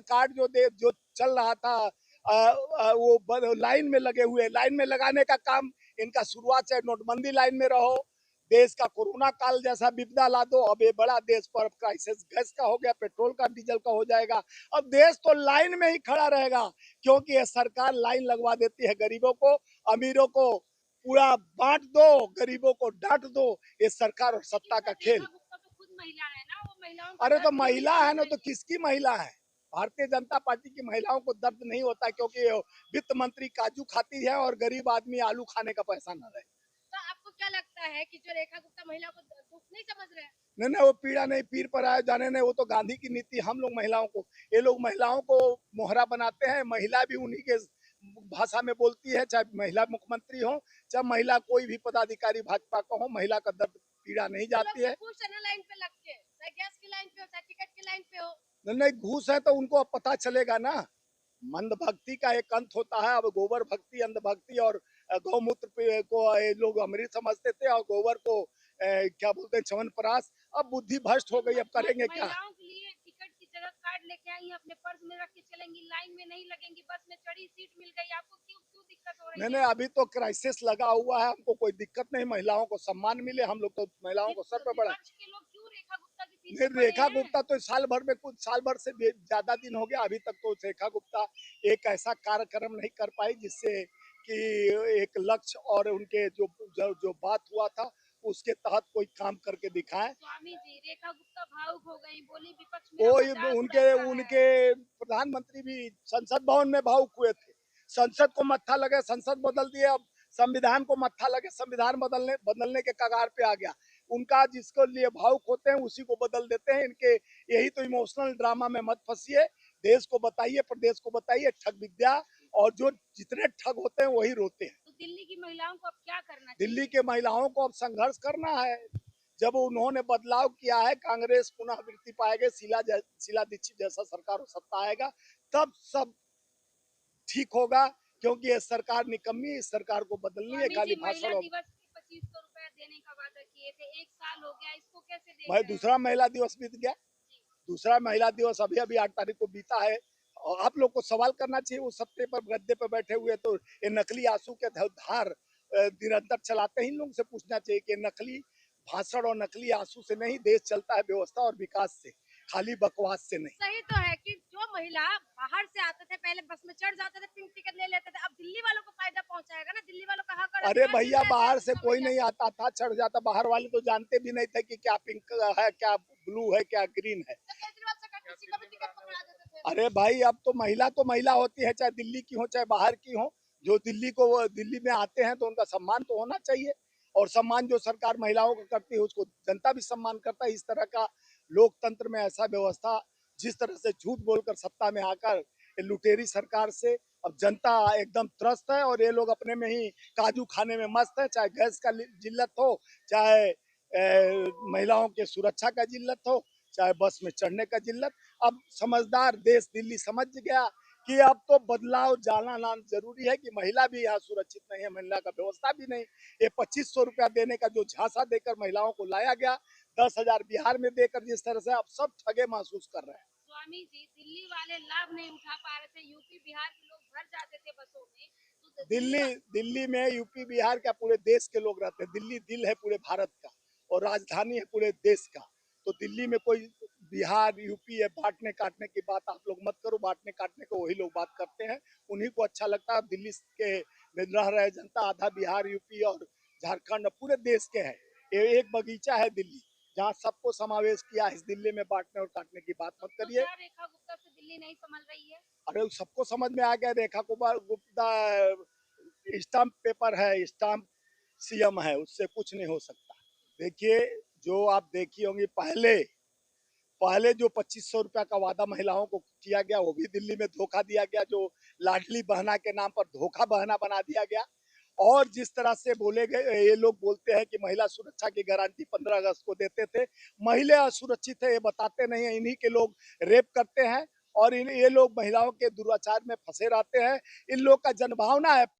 Card जो चल रहा था, वो लाइन में लगे हुए, लाइन में लगाने का काम इनका शुरुआत से नोटबंदी लाइन में रहो, देश का कोरोना काल जैसा विपदा ला दो, अब ये बड़ा देश पर क्राइसिस गैस का हो गया, पेट्रोल का, डीजल का हो जाएगा। अब देश तो लाइन में ही खड़ा रहेगा, क्योंकि ये सरकार लाइन लगवा देती है गरीबों को, अमीरों को पूरा बांट दो, गरीबों को डांट दो। ये सरकार और सत्ता का खेल। तो खुद महिला है ना, वो महिलाओं अरे का तो दर्द क्यों नहीं महिला है समझ ना, तो रही है? किसकी महिला है? भारतीय जनता पार्टी की महिलाओं को दर्द नहीं होता, क्योंकि वित्त मंत्री काजू खाती है और गरीब आदमी आलू खाने का पैसा न रहे। तो आपको क्या लगता है कि जो रेखा गुप्ता महिला को दुख नहीं समझ रहे हैं? नहीं नहीं, वो पीड़ा नहीं पीर पर आए जाने नहीं, वो तो गांधी की नीति। हम लोग महिलाओं को, ये लोग महिलाओं को मोहरा बनाते हैं। महिला भी उन्हीं के भाषा में बोलती है, चाहे महिला मुख्यमंत्री हो, चाहे महिला कोई भी पदाधिकारी भाजपा का हो, महिला का दर्द पीड़ा नहीं तो लोग जाती तो है। खुश है ना लाइन पे लग के, चाहे गैस की लाइन पे हो चाहे टिकट की लाइन पे हो। नहीं नहीं, घूस है तो उनको अब पता चलेगा ना। मंद भक्ति का एक अंत होता है। अब गोबर भक्ति, अंध भक्ति और गौमूत्र को ये लोग अमृत समझते थे, और गोबर को क्या बोलते हैं, च्यवनप्राश। अब बुद्धि भ्रष्ट हो गई, अब करेंगे क्या? महिलाओं के लिए टिकट की जगह कार्ड लेके आई हैं, अपने पर्स में रख के चलेंगी, लाइन में नहीं लगेंगी, बस में चढ़ी सीट मिल गई, आपको क्यों क्यों दिक्कत हो नहीं रही नहीं, है? अभी तो क्राइसिस लगा हुआ है, हमको कोई दिक्कत नहीं, महिलाओं को सम्मान मिले, हम लोग तो महिलाओं को सर पे बड़ा। विपक्ष के लोग क्यों रेखा गुप्ता के नहीं, पीछे पड़े रेखा हैं? गुप्ता तो साल भर में, कुछ साल भर से भी ज्यादा दिन हो गया, अभी तक तो रेखा गुप्ता एक ऐसा कार्यक्रम नहीं कर पाई जिससे कि एक लक्ष्य और उनके जो बात हुआ था उसके तहत कोई काम करके दिखाएं। स्वामी जी, रेखा गुप्ता भावुक हो गई, बोली विपक्ष मेरा कोई मजाक उनके उड़ाता है। उनके प्रधानमंत्री भी संसद भवन में भावुक हुए थे। संसद को मत्था लगे, संसद बदल दिए, अब संविधान को मत्था लगे, संविधान बदलने बदलने के कगार पे आ गया। उनका जिसको लिए भावुक होते हैं उसी को बदल देते हैं। इनके यही तो इमोशनल ड्रामा में मत फंसिए। देश को बताइए, प्रदेश को बताइए, ठग विद्या, और जो जितने ठग होते हैं वही रोते हैं। तो दिल्ली की महिलाओं को अब क्या करना दिल्ली चाहिए? के महिलाओं को अब संघर्ष करना है। जब उन्होंने बदलाव किया है, कांग्रेस पुनः वृद्धि पाएगी, शीला दीक्षित जैसा सरकार सत्ता आएगा, तब सब ठीक होगा। क्योंकि ये सरकार निकम्मी, इस सरकार को बदलनी है, स्वामी खाली जी, भाषण। महिला और दिवस के 2500 रुपए देने का वादा किए थे, 1 साल हो गया, इसको कैसे देख भाई रहे हैं? दूसरा महिला दिवस बीत गया। जी। दूसरा महिला दिवस अभी अभी 8 तारीख को बीता है। और आप लोग को सवाल करना चाहिए, वो सत्ते पर गद्दे पर बैठे हुए तो ये नकली आंसू के धार निरंतर चलाते हैं। इन लोगों से पूछना चाहिए कि नकली भाषण और नकली आंसू से नहीं देश चलता है, व्यवस्था और विकास से, खाली बकवास से नहीं। सही तो है कि जो महिला बाहर से आते थे, पहले बस में चढ़ जाते थे, पिंक टिकट ले लेते थे, अब दिल्ली वालों को फायदा पहुंचाएगा ना, दिल्ली वालों का हक और अरे अधिकार मिल भैया, जाएगा बाहर ऐसी से कोई महिला नहीं को। आता था, चढ़ जाता। बाहर वाले तो जानते भी नहीं थे कि क्या पिंक है, क्या ब्लू है, क्या ग्रीन है। तो केजरीवाल सरकार किसी को भी टिकट पकड़ा देते थे। अरे भाई, अब तो महिला होती है, चाहे दिल्ली की हो चाहे बाहर की हो। जो दिल्ली में आते हैं तो उनका सम्मान तो होना चाहिए। और सम्मान जो सरकार महिलाओं को करती है उसको जनता भी सम्मान करता है। इस तरह का लोकतंत्र में ऐसा व्यवस्था, जिस तरह से झूठ बोलकर सत्ता में आकर लुटेरी सरकार से अब जनता एकदम त्रस्त है, और ये लोग अपने में ही काजू खाने में मस्त है। चाहे गैस का जिल्लत हो, चाहे महिलाओं के सुरक्षा का जिल्लत हो, चाहे बस में चढ़ने का जिल्लत। अब समझदार देश दिल्ली समझ गया कि अब तो बदलाव जाना जरूरी है, कि महिला भी यहाँ सुरक्षित नहीं है, महिला का व्यवस्था भी नहीं। ये 2500 रुपया देने का जो झांसा देकर महिलाओं को लाया गया, 10,000 बिहार में देकर जिस तरह से अब सब ठगे महसूस कर रहे हैं। स्वामी जी, दिल्ली वाले लाभ नहीं उठा पा रहे थे, यूपी बिहार के लोग भर जाते थे बसों में, तो दिल्ली दिल्ली में यूपी बिहार का पूरे देश के लोग रहते हैं। दिल्ली दिल है पूरे भारत का, और राजधानी है पूरे देश का। तो दिल्ली में कोई बिहार यूपी है बांटने काटने की बात आप लोग मत करो। बांटने काटने को वही लोग बात करते हैं, उन्हीं को अच्छा लगता है। दिल्ली के में रह रहे जनता आधा बिहार, यूपी और झारखंड पूरे देश के है। ये एक बगीचा है दिल्ली, जहाँ सबको समावेश किया। इस दिल्ली में बांटने और काटने की बात मत तो करिए। क्या रेखा गुप्ता से दिल्ली नहीं संभल रही है? अरे सबको समझ में आ गया, रेखा कुमार गुप्ता स्टाम्प पेपर है, स्टाम्प सीएम है, उससे कुछ नहीं हो सकता। देखिए, जो आप देखी होंगी, पहले पहले जो 2500 रुपया का वादा महिलाओं को किया गया, वो भी दिल्ली में धोखा दिया गया। जो लाडली बहना के नाम पर धोखा बहना बना दिया गया। और जिस तरह से बोले गए, ये लोग बोलते हैं कि महिला सुरक्षा की गारंटी 15 अगस्त को देते थे। महिला असुरक्षित है ये बताते नहीं है, इन्हीं के लोग रेप करते हैं, और ये लोग महिलाओं के दुराचार में फंसे रहते हैं। इन लोग का जनभावना है